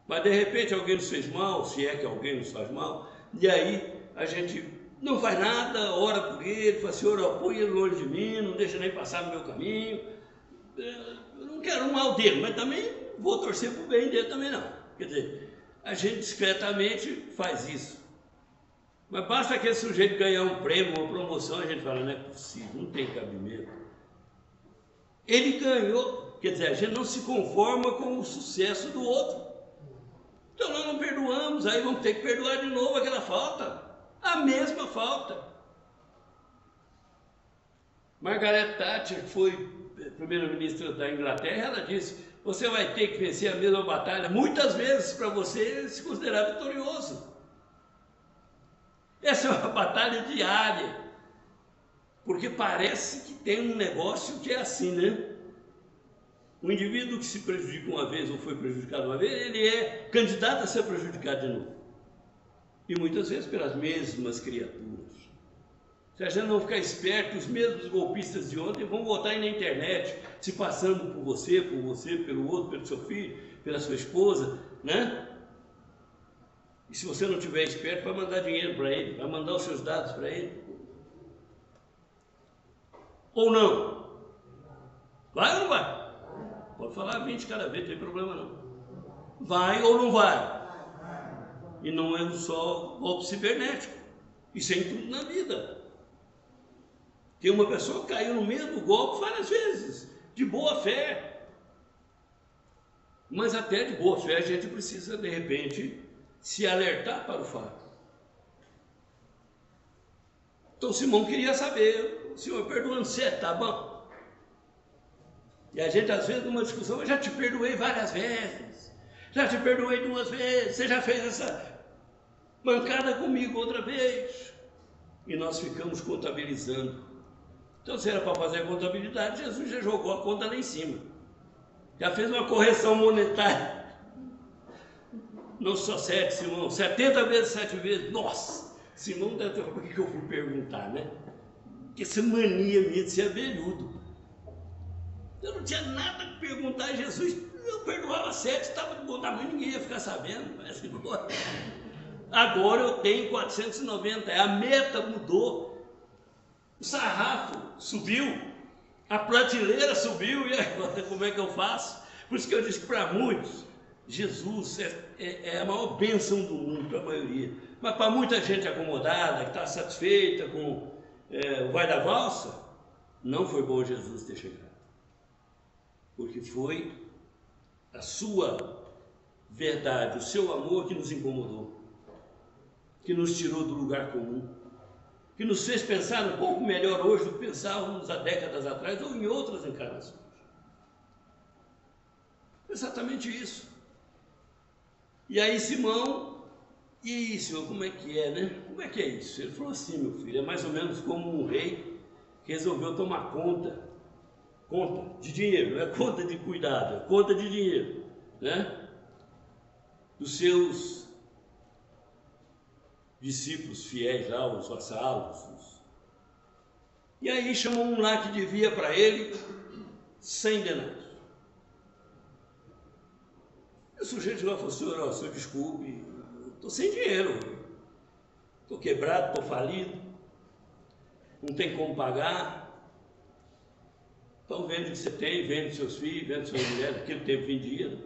Mas de repente alguém nos fez mal, se é que alguém nos faz mal, e aí a gente não faz nada, ora por ele, fala: Senhor, põe ele longe de mim, não deixa nem passar no meu caminho. Eu não quero o mal dele, mas também vou torcer para o bem dele também não. Quer dizer, a gente discretamente faz isso. Mas basta aquele sujeito ganhar um prêmio, uma promoção, a gente fala, não é possível, não tem cabimento. Ele ganhou, quer dizer, a gente não se conforma com o sucesso do outro. Então nós não perdoamos, aí vamos ter que perdoar de novo aquela falta, a mesma falta. Margaret Thatcher, que foi primeira-ministra da Inglaterra, ela disse, você vai ter que vencer a mesma batalha muitas vezes para você se considerar vitorioso. Essa é uma batalha diária, porque parece que tem um negócio que é assim, né? O indivíduo que se prejudica uma vez ou foi prejudicado uma vez, ele é candidato a ser prejudicado de novo. E muitas vezes pelas mesmas criaturas. Se a gente não ficar esperto, os mesmos golpistas de ontem vão voltar aí na internet, se passando por você, pelo outro, pelo seu filho, pela sua esposa, né? E se você não tiver esperto, vai mandar dinheiro para ele, vai mandar os seus dados para ele. Ou não? Vai ou não vai? Pode falar 20 cada vez, não tem problema não. Vai ou não vai? E não é só golpe cibernético. Isso é em tudo na vida. Tem uma pessoa que caiu no mesmo golpe várias vezes, de boa fé. Mas até de boa fé a gente precisa, de repente, se alertar para o fato. Então Simão queria saber, Senhor, perdoando você, tá bom? E a gente às vezes numa discussão, eu já te perdoei várias vezes, já te perdoei 2 vezes, você já fez essa mancada comigo outra vez. E nós ficamos contabilizando. Então se era para fazer a contabilidade, Jesus já jogou a conta lá em cima. Já fez uma correção monetária. Não só 7, Simão, 70 vezes 7 vezes. Nossa, Simão deve ter... Por que eu fui perguntar, né? Porque essa mania minha de ser abelhudo. Eu não tinha nada que perguntar a Jesus. Eu perdoava 7, estava de bom tamanho, ninguém ia ficar sabendo. Mas agora eu tenho 490, a meta mudou. O sarrafo subiu, a prateleira subiu, e agora como é que eu faço? Por isso que eu disse que para muitos, Jesus é a maior bênção do mundo, para a maioria. Mas para muita gente acomodada, que está satisfeita com o vai da valsa, não foi bom Jesus ter chegado. Porque foi a sua verdade, o seu amor que nos incomodou, que nos tirou do lugar comum, que nos fez pensar um pouco melhor hoje do que pensávamos há décadas atrás ou em outras encarnações. Exatamente isso. E aí Simão, e Senhor, como é que é, né? Como é que é isso? Ele falou assim, meu filho, é mais ou menos como um rei que resolveu tomar conta de dinheiro, não é conta de cuidado, é conta de dinheiro, né? Dos seus discípulos fiéis lá, os vassalos. E aí chamou um lá que devia para ele 100 denários. E o sujeito chegou e falou, senhor, desculpe, estou sem dinheiro, estou quebrado, estou falido, não tem como pagar. Então vende o que você tem, vende seus filhos, vende suas mulheres, naquele tempo vendia,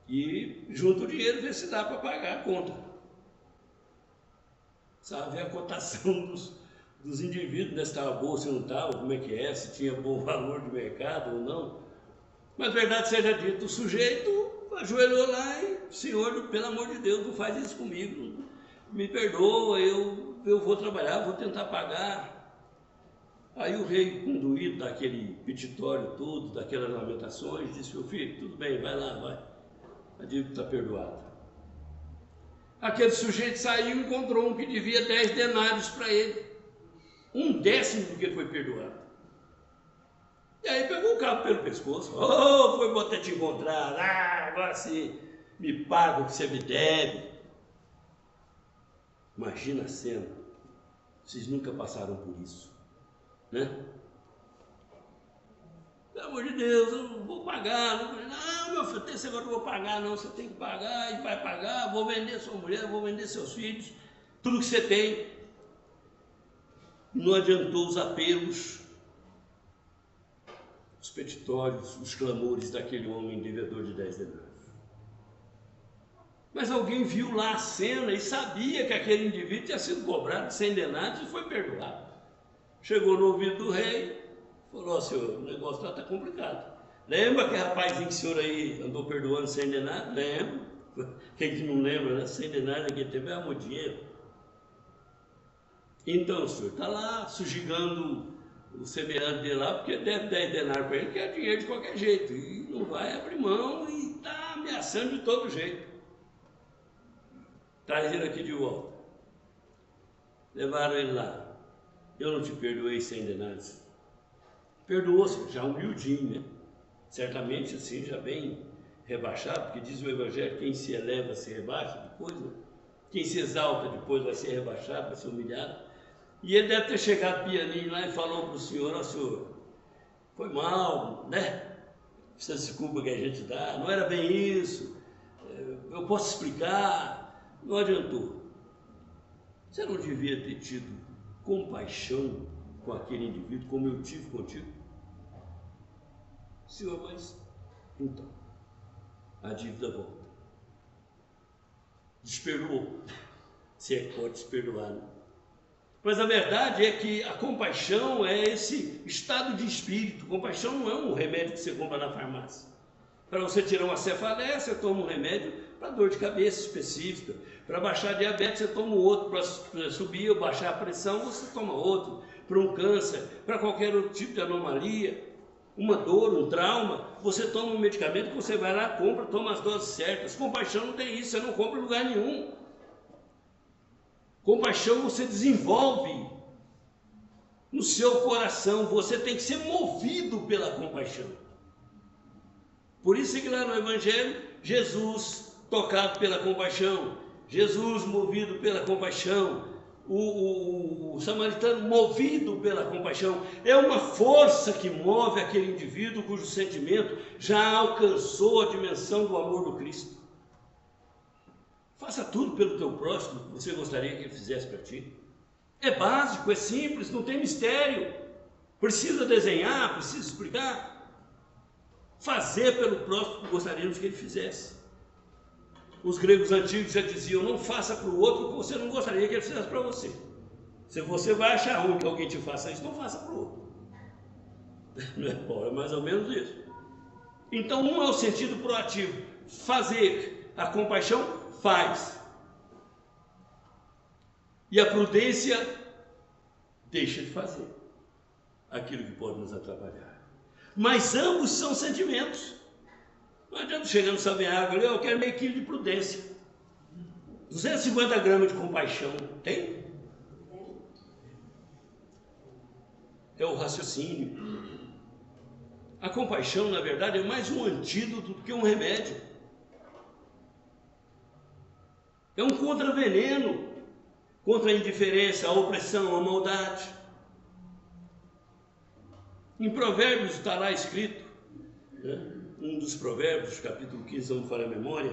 e junta o dinheiro, vê se dá para pagar a conta. Sabe, a cotação dos indivíduos, né, se estava boa, se não estava, como é que é, se tinha bom valor de mercado ou não. Mas verdade seja dita, o sujeito ajoelhou lá e, Senhor, pelo amor de Deus, não faz isso comigo, me perdoa, eu vou trabalhar, vou tentar pagar. Aí o rei, conduído daquele petitório todo, daquelas lamentações, disse, meu filho, tudo bem, vai lá, vai, a dívida está perdoada. Aquele sujeito saiu e encontrou um que devia 10 denários para ele, 1/10 do que ele foi perdoado. E aí pegou o cabo pelo pescoço, foi bom ter te encontrado, agora sim, me paga o que você me deve. Imagina a cena, vocês nunca passaram por isso, né? Pelo amor de Deus, eu não vou pagar. Não, meu filho, esse agora não vou pagar, não. Você tem que pagar e vai pagar. Vou vender sua mulher, vou vender seus filhos, tudo que você tem. Não adiantou os apelos, os petitórios, os clamores daquele homem devedor de 10 denários. Mas alguém viu lá a cena e sabia que aquele indivíduo tinha sido cobrado 100 denários e foi perdoado. Chegou no ouvido do rei, falou: ó, senhor, o negócio lá está complicado. Lembra aquele rapazinho que o senhor aí andou perdoando 100 denários? Lembro. Quem que não lembra, né? 100 denários naquele tempo é muito dinheiro. Então o senhor está lá sujigando o semelhante dele lá, porque deve 10 denários para ele, que é dinheiro de qualquer jeito. E não vai abrir mão e está ameaçando de todo jeito. Traz ele aqui de volta. Levaram ele lá. Eu não te perdoei 100 denários. Perdoou-se, já humildinho, né? Certamente assim, já bem rebaixado, porque diz o Evangelho: quem se eleva se rebaixa depois, né? Quem se exalta depois vai ser rebaixado, vai ser humilhado. E ele deve ter chegado pianinho lá e falou para o senhor: ó, senhor, foi mal, né? Essa desculpa que a gente dá, não era bem isso, eu posso explicar. Não adiantou. Você não devia ter tido compaixão com aquele indivíduo como eu tive contigo? Senhor, mas então, a dívida volta. Desperdoou, se é que pode desperdoar, né? Mas a verdade é que a compaixão é esse estado de espírito. Compaixão não é um remédio que você compra na farmácia. Para você tirar uma cefaleia, você toma um remédio para dor de cabeça específica. Para baixar a diabetes, você toma outro. Para subir ou baixar a pressão, você toma outro. Para um câncer, para qualquer outro tipo de anomalia, uma dor, um trauma, você toma um medicamento que você vai lá, compra, toma as doses certas. Compaixão não tem isso, você não compra em lugar nenhum. Compaixão você desenvolve no seu coração, você tem que ser movido pela compaixão. Por isso que lá no Evangelho, Jesus tocado pela compaixão, Jesus movido pela compaixão, o samaritano movido pela compaixão. É uma força que move aquele indivíduo cujo sentimento já alcançou a dimensão do amor do Cristo. Faça tudo pelo teu próximo que você gostaria que ele fizesse para ti. É básico, é simples, não tem mistério. Precisa desenhar, precisa explicar. Fazer pelo próximo que gostaríamos que ele fizesse. Os gregos antigos já diziam: não faça para o outro o que você não gostaria que ele fizesse para você. Se você vai achar ruim que alguém te faça isso, não faça para o outro. Não é, Paulo? É mais ou menos isso. Então, um é o sentido proativo. Fazer. A compaixão faz. E a prudência deixa de fazer aquilo que pode nos atrapalhar. Mas ambos são sentimentos. Não adianta chegar no Sabiágua, eu quero meio quilo de prudência. 250 gramas de compaixão. Tem? É o raciocínio. A compaixão, na verdade, é mais um antídoto do que um remédio. É um contraveneno contra a indiferença, a opressão, a maldade. Em Provérbios está lá escrito, né? Um dos provérbios, capítulo 15, não me falha a memória,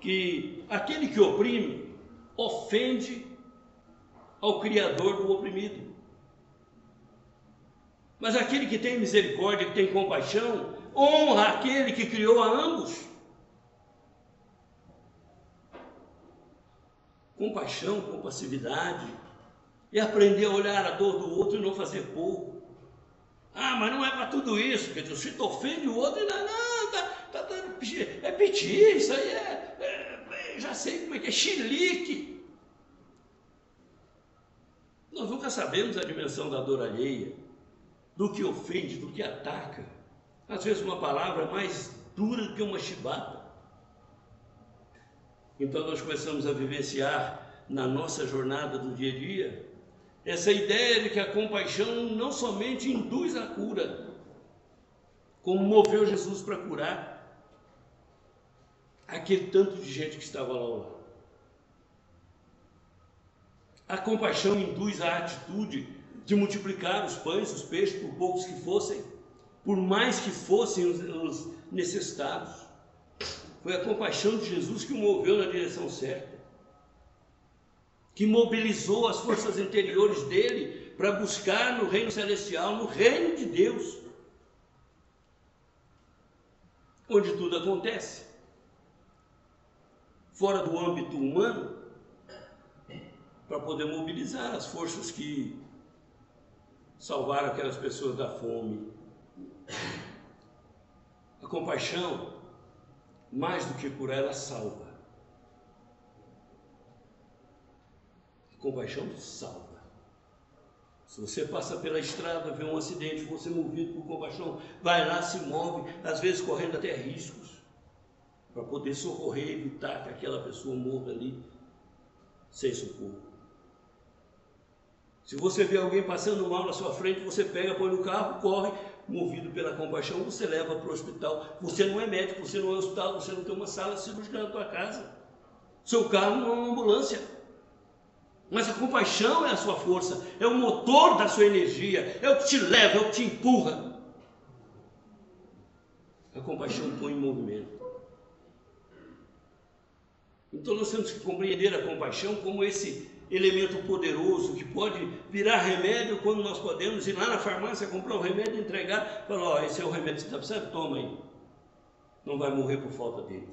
que aquele que oprime ofende ao Criador do oprimido. Mas aquele que tem misericórdia, que tem compaixão, honra aquele que criou a ambos. Compaixão, compassividade, é aprender a olhar a dor do outro e não fazer pouco. Ah, mas não é para tudo isso, porque você ofende o outro e não, é piti, isso aí já sei como é que é, chilique. Nós nunca sabemos a dimensão da dor alheia, do que ofende, do que ataca. Às vezes uma palavra mais dura do que uma chibata. Então nós começamos a vivenciar na nossa jornada do dia a dia essa ideia de que a compaixão não somente induz a cura, como moveu Jesus para curar aquele tanto de gente que estava lá ao lado. A compaixão induz a atitude de multiplicar os pães, os peixes, por poucos que fossem, por mais que fossem os necessitados. Foi a compaixão de Jesus que o moveu na direção certa, que mobilizou as forças interiores dele para buscar no reino celestial, no reino de Deus, onde tudo acontece. fora do âmbito humano, para poder mobilizar as forças que salvaram aquelas pessoas da fome. A compaixão, mais do que curar, ela salva. A compaixão salva. Se você passa pela estrada, vê um acidente, você movido por compaixão, vai lá, se move, às vezes correndo até riscos, para poder socorrer e evitar que aquela pessoa morra ali sem socorro. Se você vê alguém passando mal na sua frente, você pega, põe no carro, corre, movido pela compaixão, você leva para o hospital. Você não é médico, você não é hospital, você não tem uma sala cirúrgica na tua casa. Seu carro não é uma ambulância. Mas a compaixão é a sua força, é o motor da sua energia, é o que te leva, é o que te empurra. A compaixão põe em movimento. Então nós temos que compreender a compaixão como esse elemento poderoso que pode virar remédio quando nós podemos ir lá na farmácia comprar o remédio, entregar, falar, ó, esse é o remédio que você está precisando, toma aí. Não vai morrer por falta dele.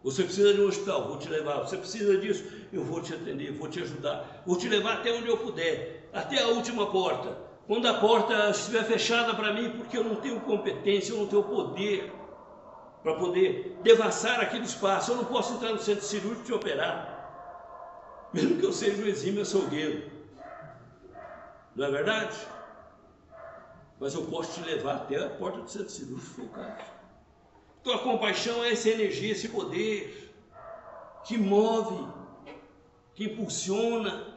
Você precisa de um hospital, vou te levar. Você precisa disso, eu vou te atender, vou te ajudar. Vou te levar até onde eu puder, até a última porta. Quando a porta estiver fechada para mim, porque eu não tenho competência, eu não tenho poder para poder devassar aquele espaço, eu não posso entrar no centro cirúrgico e te operar. Mesmo que eu seja um exímio açougueiro. Não é verdade? Mas eu posso te levar até a porta do centro cirúrgico, se for o caso. Então a compaixão é essa energia, esse poder que move, que impulsiona,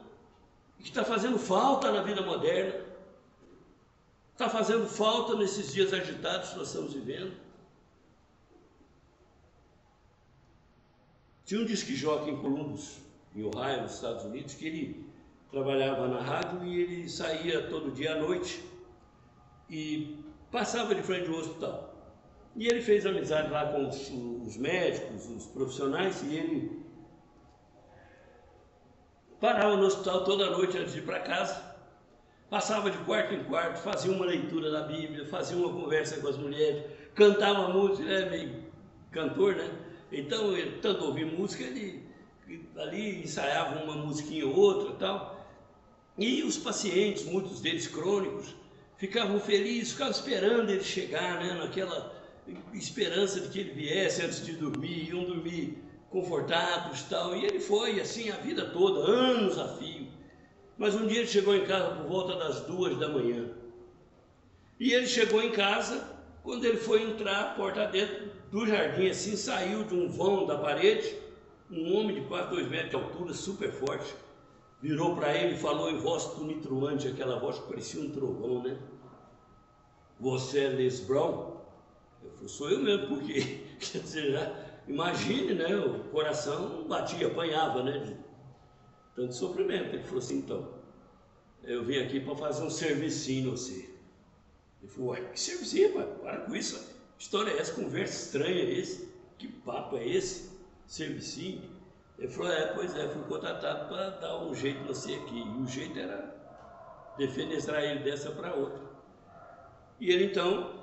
que está fazendo falta na vida moderna. Está fazendo falta nesses dias agitados que nós estamos vivendo. Tinha um disc jockey em Columbus, em Ohio, nos Estados Unidos, que ele trabalhava na rádio e ele saía todo dia à noite e passava de frente ao hospital. E ele fez amizade lá com os médicos, os profissionais, e ele parava no hospital toda noite antes de ir para casa, passava de quarto em quarto, fazia uma leitura da Bíblia, fazia uma conversa com as mulheres, cantava música, ele é meio cantor, né? Então, ele, tanto ouvir música, ele ali ensaiava uma musiquinha ou outra e tal. E os pacientes, muitos deles crônicos, ficavam felizes, ficavam esperando ele chegar, né? Naquela esperança de que ele viesse antes de dormir, iam dormir confortados e tal. E ele foi assim a vida toda, anos a fio. Mas um dia ele chegou em casa por volta das 2 da manhã. E ele chegou em casa, quando ele foi entrar, porta dentro do jardim, assim, saiu de um vão da parede, um homem de quase 2 metros de altura, super forte, virou para ele e falou em voz tonitruante, aquela voz que parecia um trovão, né? Você é Les Brown? Eu falei, sou eu mesmo, porque, quer dizer, já, imagine, né? O coração batia, apanhava, né? De tanto sofrimento. Ele falou assim, então, eu vim aqui para fazer um servicinho em você. Ele falou, ué, que servicinho, pai? Para com isso. Que história é essa? Conversa estranha é esse? Que papo é esse? Servicinho? Ele falou, pois é, fui contratado para dar um jeito em você aqui. E o jeito era defenestrar ele dessa para outra. E ele então,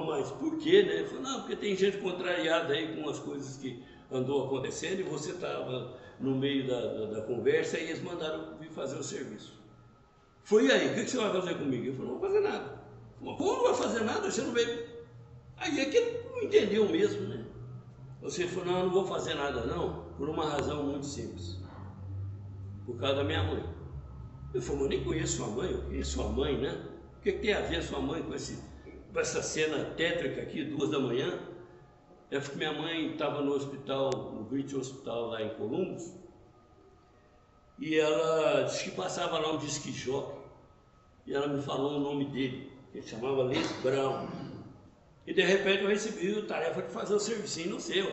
mas por quê, né? Ele falou, não, porque tem gente contrariada aí com as coisas que andou acontecendo e você estava no meio da conversa e eles mandaram vir fazer o serviço. Foi aí, o que você vai fazer comigo? Eu falei, não vou fazer nada. Mas como não vai fazer nada? Você não veio. Aí é que ele não entendeu mesmo, né? Você falou, não, eu não vou fazer nada não, por uma razão muito simples. Por causa da minha mãe. Eu falei, eu nem conheço sua mãe, eu conheço sua mãe, né? O que tem a ver sua mãe com essa cena tétrica aqui, 2 da manhã? É porque minha mãe estava no hospital, no British Hospital lá em Columbus, e ela disse que passava lá um disc jockey, e ela me falou o nome dele, ele chamava Les Brown. E de repente eu recebi a tarefa de fazer o servicinho no seu.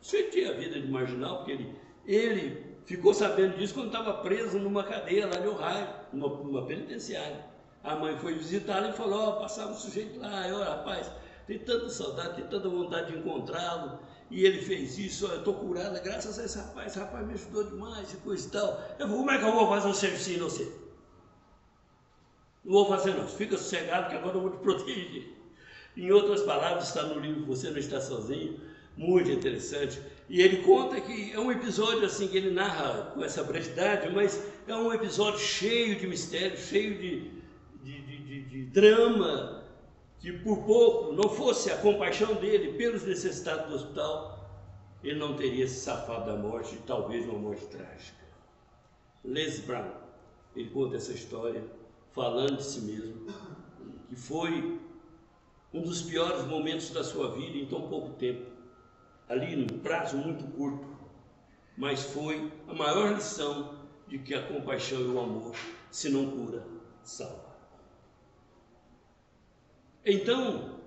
Você tinha vida de marginal, porque ele ficou sabendo disso quando estava preso numa cadeia lá de Ohio, numa penitenciária. A mãe foi visitá-lo e falou, passava o sujeito lá, eu, rapaz, tem tanta saudade, tem tanta vontade de encontrá-lo, e ele fez isso, eu estou curada graças a esse rapaz me ajudou demais e coisa e tal. Eu falei, como é que eu vou fazer um servicinho em você? Não vou fazer não, fica sossegado que agora eu vou te proteger. Em outras palavras, está no livro Você Não Está Sozinho, muito interessante. E ele conta que é um episódio assim que ele narra com essa brevidade, mas é um episódio cheio de mistério, cheio de drama, que por pouco, não fosse a compaixão dele pelos necessitados do hospital, ele não teria se safado da morte, talvez uma morte trágica. Les Brown, ele conta essa história falando de si mesmo, que foi um dos piores momentos da sua vida em tão pouco tempo, ali num prazo muito curto, mas foi a maior lição de que a compaixão e o amor, se não cura, salva. Então,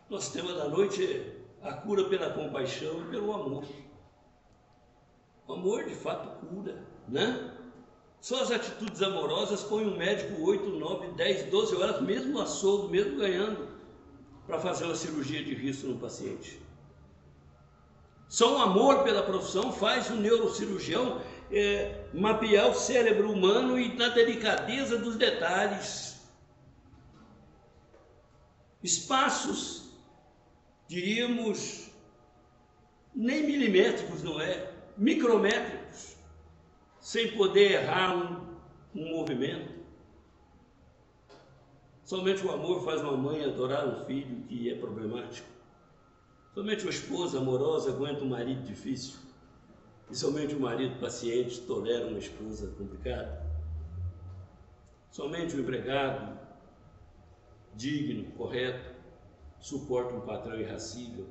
nosso tema da noite é a cura pela compaixão e pelo amor. O amor de fato cura, né? Só as atitudes amorosas põem um médico 8, 9, 10, 12 horas, mesmo a soldo, mesmo ganhando, para fazer uma cirurgia de risco no paciente. Só o amor pela profissão faz o neurocirurgião mapear o cérebro humano e na delicadeza dos detalhes. Espaços, diríamos, nem milimétricos, não é? Micrométricos, sem poder errar um movimento. Somente o amor faz uma mãe adorar um filho que é problemático. Somente uma esposa amorosa aguenta um marido difícil. E somente um marido paciente tolera uma esposa complicada. Somente o empregado digno, correto, suporta um patrão irracível.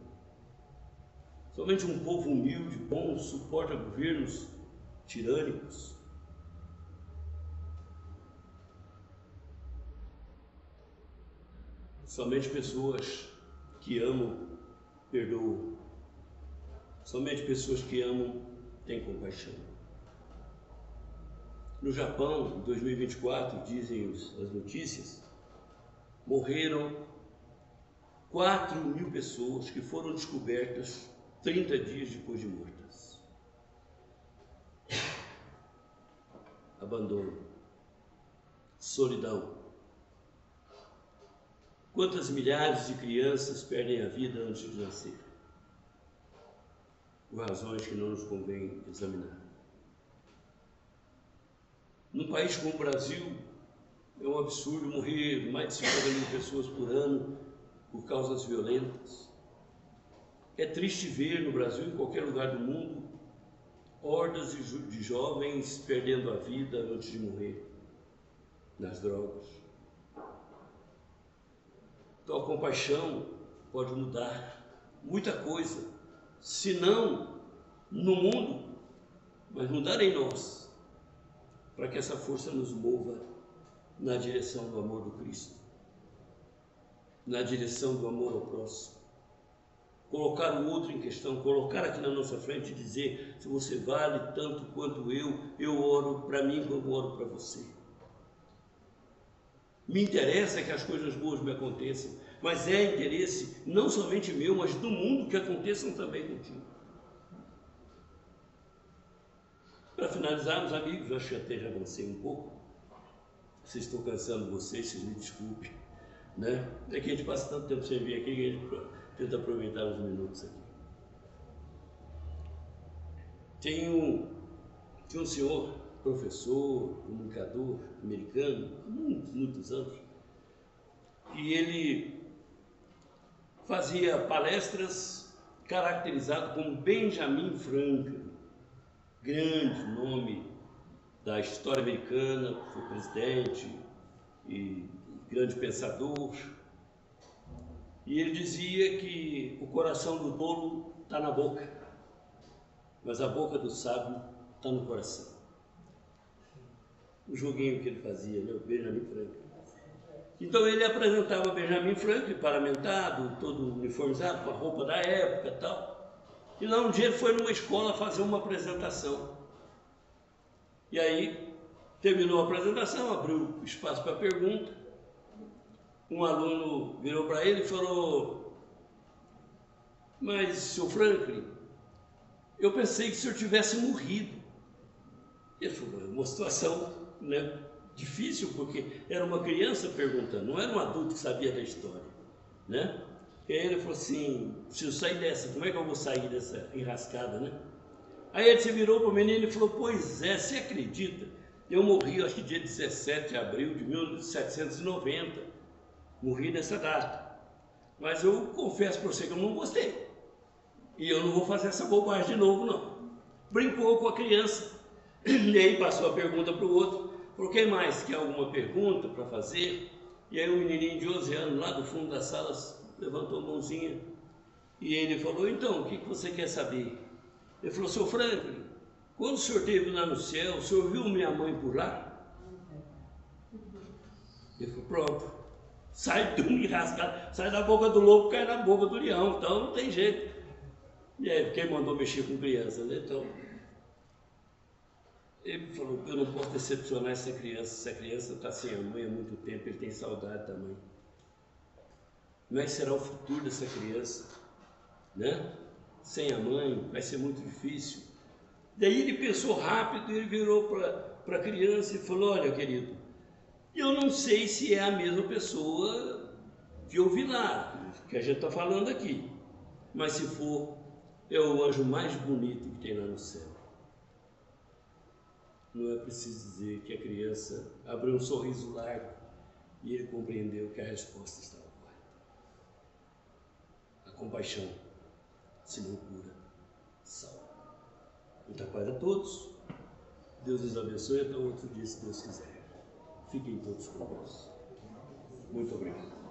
Somente um povo humilde, bom, suporta governos tirânicos. Somente pessoas que amam perdoam. Somente pessoas que amam têm compaixão. No Japão, em 2024, dizem as notícias, morreram 4.000 pessoas que foram descobertas 30 dias depois de mortas. Abandono, solidão. Quantas milhares de crianças perdem a vida antes de nascer? Por razões que não nos convém examinar. Num país como o Brasil, é um absurdo morrer mais de 50.000 pessoas por ano por causas violentas. É triste ver no Brasil, em qualquer lugar do mundo, hordas de jovens perdendo a vida antes de morrer nas drogas. Então a compaixão pode mudar muita coisa, se não no mundo, mas mudar em nós, para que essa força nos mova na direção do amor do Cristo, na direção do amor ao próximo. Colocar o outro em questão, colocar aqui na nossa frente e dizer: se você vale tanto quanto eu oro para mim como oro para você. Me interessa que as coisas boas me aconteçam, mas é interesse não somente meu, mas do mundo que aconteçam também contigo. Para finalizarmos, amigos, acho que até já avancei um pouco. Se estou cansando vocês me desculpem, né? É que a gente passa tanto tempo sem vir aqui que a gente tenta aproveitar os minutos aqui. Tinha um senhor, professor, comunicador americano, há muitos anos, e ele fazia palestras caracterizado como Benjamin Franklin, grande nome da história americana, foi presidente e grande pensador. E ele dizia que o coração do tolo está na boca, mas a boca do sábio está no coração. O joguinho que ele fazia, né? O Benjamin Franklin. Então ele apresentava Benjamin Franklin, paramentado, todo uniformizado, com a roupa da época e tal. E lá um dia ele foi numa escola fazer uma apresentação. E aí, terminou a apresentação, abriu espaço para pergunta. Um aluno virou para ele e falou: mas, Sr. Franklin, eu pensei que o senhor tivesse morrido. Ele falou: uma situação, né, difícil, porque era uma criança perguntando, não era um adulto que sabia da história, né? E aí ele falou assim, preciso sair dessa, como é que eu vou sair dessa enrascada, né? Aí ele se virou para o menino e falou, pois é, você acredita? Eu morri, acho que dia 17 de abril de 1790, morri nessa data. Mas eu confesso para você que eu não gostei. E eu não vou fazer essa bobagem de novo, não. Brincou com a criança. E aí passou a pergunta para o outro. Falou, quem mais quer alguma pergunta para fazer? E aí o menininho de 11 anos, lá do fundo da sala, levantou a mãozinha. E ele falou, então, o que você quer saber? Ele falou, seu Franklin, quando o senhor esteve lá no céu, o senhor viu minha mãe por lá? Ele falou, pronto. Sai do enrascado, sai da boca do lobo, cai na boca do leão, então não tem jeito. E aí, quem mandou mexer com criança, né? Então, ele falou, eu não posso decepcionar essa criança está sem a mãe há muito tempo, ele tem saudade da mãe. Mas será o futuro dessa criança, né? Sem a mãe, vai ser muito difícil. Daí ele pensou rápido, ele virou para a criança e falou, olha querido, eu não sei se é a mesma pessoa que eu vi lá, que a gente está falando aqui, mas se for, é o anjo mais bonito que tem lá no céu. Não é preciso dizer que a criança abriu um sorriso largo e ele compreendeu que a resposta estava correta. A compaixão, se não cura, salva. Muita paz a todos. Deus os abençoe. Até outro dia, se Deus quiser. Fiquem todos com Deus. Muito obrigado.